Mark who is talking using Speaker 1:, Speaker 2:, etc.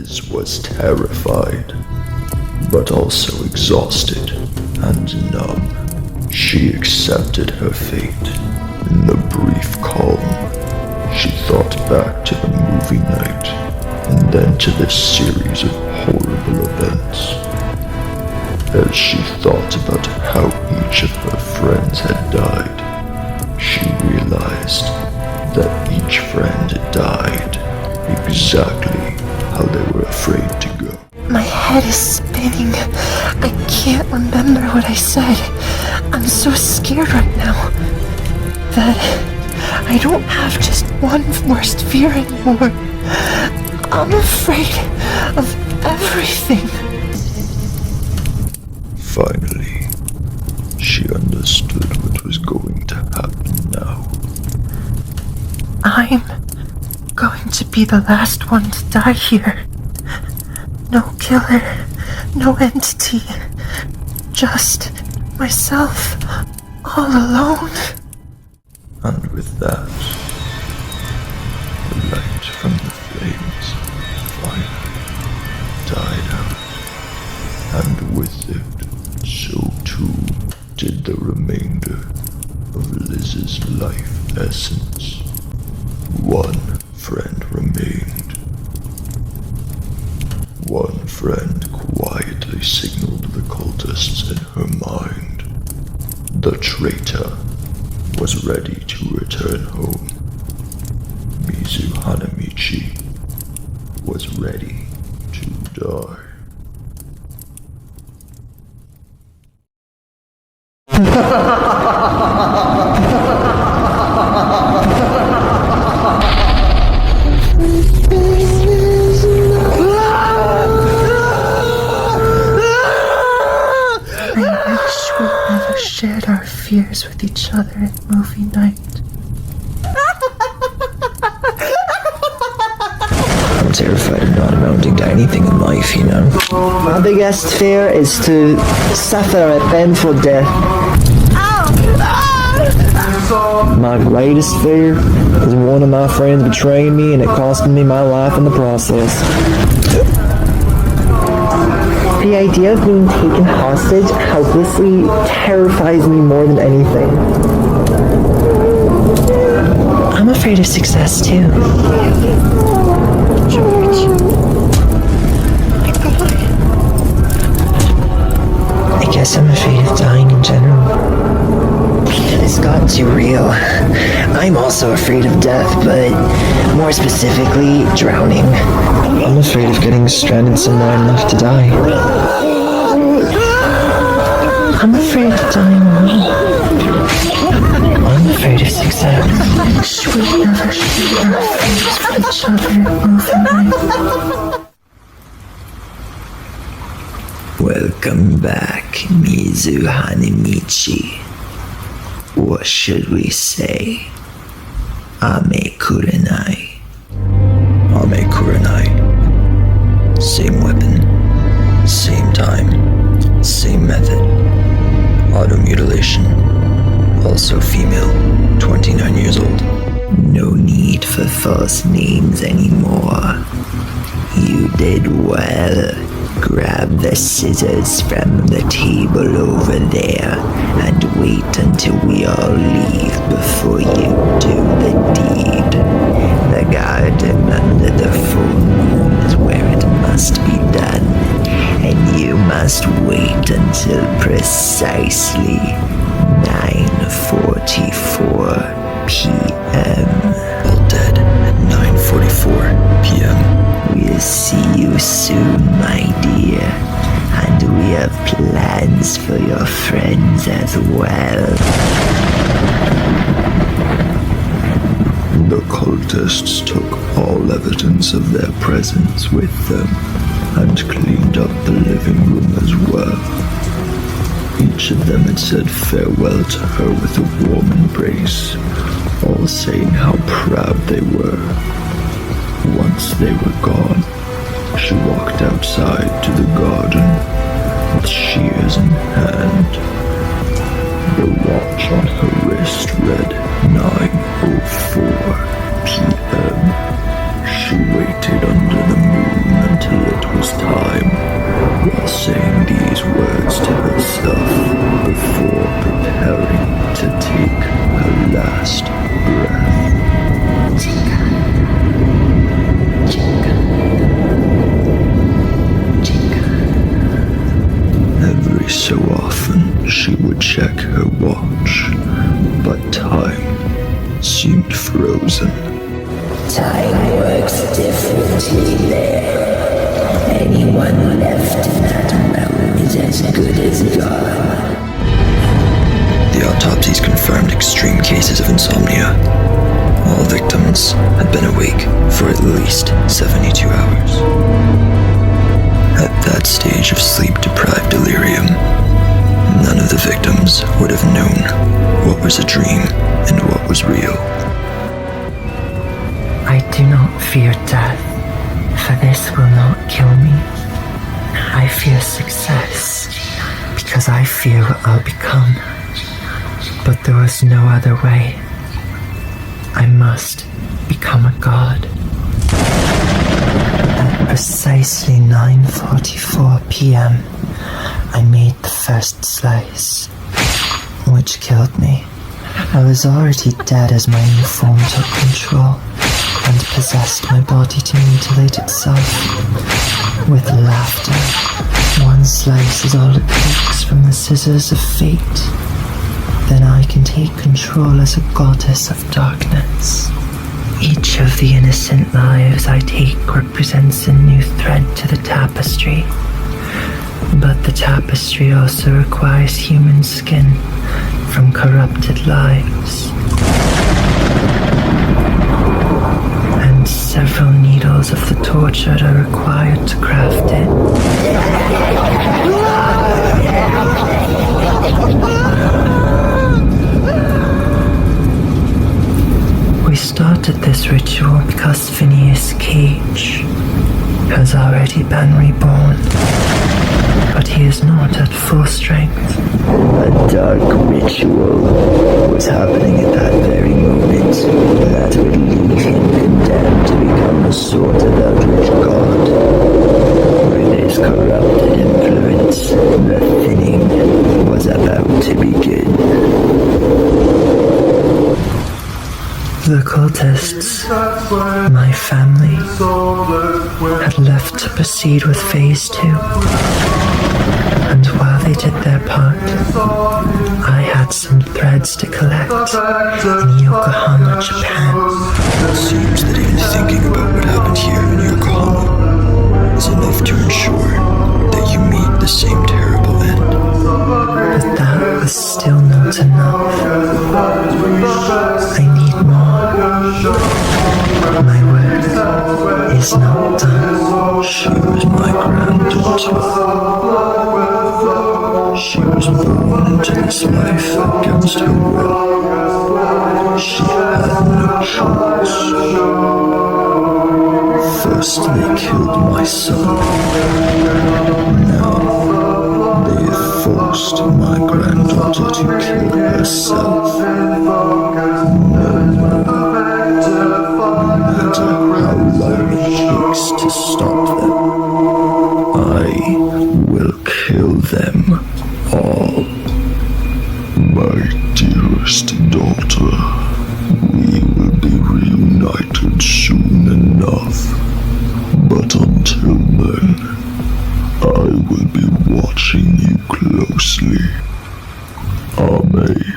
Speaker 1: Liz was terrified, but also exhausted and numb. She accepted her fate. In the brief calm, she thought back to the movie night, and then to this series of horrible events. As she thought about how each of her friends had died, she realized that each friend had died exactly how they were afraid to go.
Speaker 2: My head is spinning. I can't remember what I said. I'm so scared right now that I don't have just one worst fear anymore. I'm afraid of everything.
Speaker 1: Finally, she understood what was going to happen now.
Speaker 2: I'm going to be the last one to die here. No killer, no entity, just myself, all alone.
Speaker 1: And with that, the light from the flames finally died out, and with it, so too did the remainder of Liz's life essence. One friend remained. One friend quietly signaled the cultists in her mind. The traitor was ready to return home. Mizu Hanamichi was ready to die.
Speaker 2: Shared our fears with each other at movie night.
Speaker 3: I'm terrified of not amounting to anything in life, you know.
Speaker 4: My biggest fear is to suffer a painful death. My greatest fear is one of my friends betraying me and it costing me my life in the process. The idea of being taken hostage helplessly terrifies me more than anything.
Speaker 3: I'm afraid of success too.
Speaker 2: George. My God.
Speaker 3: I guess I'm afraid of dying in general. This got too real. I'm also afraid of death, but more specifically, drowning. I'm afraid of getting stranded somewhere and left to die. I'm afraid of dying alone. I'm afraid of success.
Speaker 2: We never shared our fears with each other at movie night.
Speaker 3: Welcome back, Mizu Hanamichi. What should we say? Ame Kurenai.
Speaker 1: Ame Kurenai. Same weapon, same time, same method. Auto-mutilation. Also female, 29 years old.
Speaker 3: No need for false names anymore. You did well. Grab the scissors from the table over there and wait until we all leave before you do the deed. The garden under the full moon is where it must be done, and you must wait until precisely 9:44 p.m.
Speaker 1: All dead at 9:44 p.m.
Speaker 3: We'll see you soon, my dear, and we have plans for your friends as well.
Speaker 1: The cultists took all evidence of their presence with them and cleaned up the living room as well. Each of them had said farewell to her with a warm embrace, all saying how proud they were. Once they were gone, she walked outside to the garden with shears in hand. The watch on her wrist read 9:04 p.m. She waited under the moon until it was time, while saying these words to herself before preparing to take her last breath.
Speaker 3: Chica. Chica. Chica.
Speaker 1: Every so often she would check her watch, but time seemed frozen.
Speaker 3: Time works differently there. Anyone left in that mountain is as good as gone.
Speaker 1: The autopsies confirmed extreme cases of insomnia. All victims had been awake for at least 72 hours. At that stage of sleep-deprived delirium, none of the victims would have known what was a dream and what was real.
Speaker 2: I do not fear death, for this will not kill me. I fear success, because I fear what I'll become. But there is no other way. I must become a god. At precisely 9:44 p.m., I made the first slice, which killed me. I was already dead as my new form took control and possessed my body to mutilate itself. With laughter, one slice is all it takes from the scissors of fate. Then I can take control as a goddess of darkness. Each of the innocent lives I take represents a new thread to the tapestry. But the tapestry also requires human skin from corrupted lives. And several needles of the tortured are required to craft it. We started this ritual because Phineas Cage has already been reborn, but he is not at full strength.
Speaker 3: A dark ritual was happening at that very moment that would leave him condemned to become a sort of eldritch god. With his corrupted influence, the thinning was about to begin.
Speaker 2: The cultists, my family, had left to proceed with Phase 2. And while they did their part, I had some threads to collect in Yokohama, Japan.
Speaker 1: It seems that even thinking about what happened here in Yokohama is enough to ensure that you meet the same terrible end.
Speaker 2: But that was still not enough. I need more. My work is not done.
Speaker 1: She was my granddaughter. She was born into this life against her will. She had no choice. First they killed my son. Now they have forced my granddaughter to kill herself. No matter how long it takes to stop them, I will kill them all. My dearest daughter, we will be reunited soon enough. But until then, I will be watching you closely. Ame.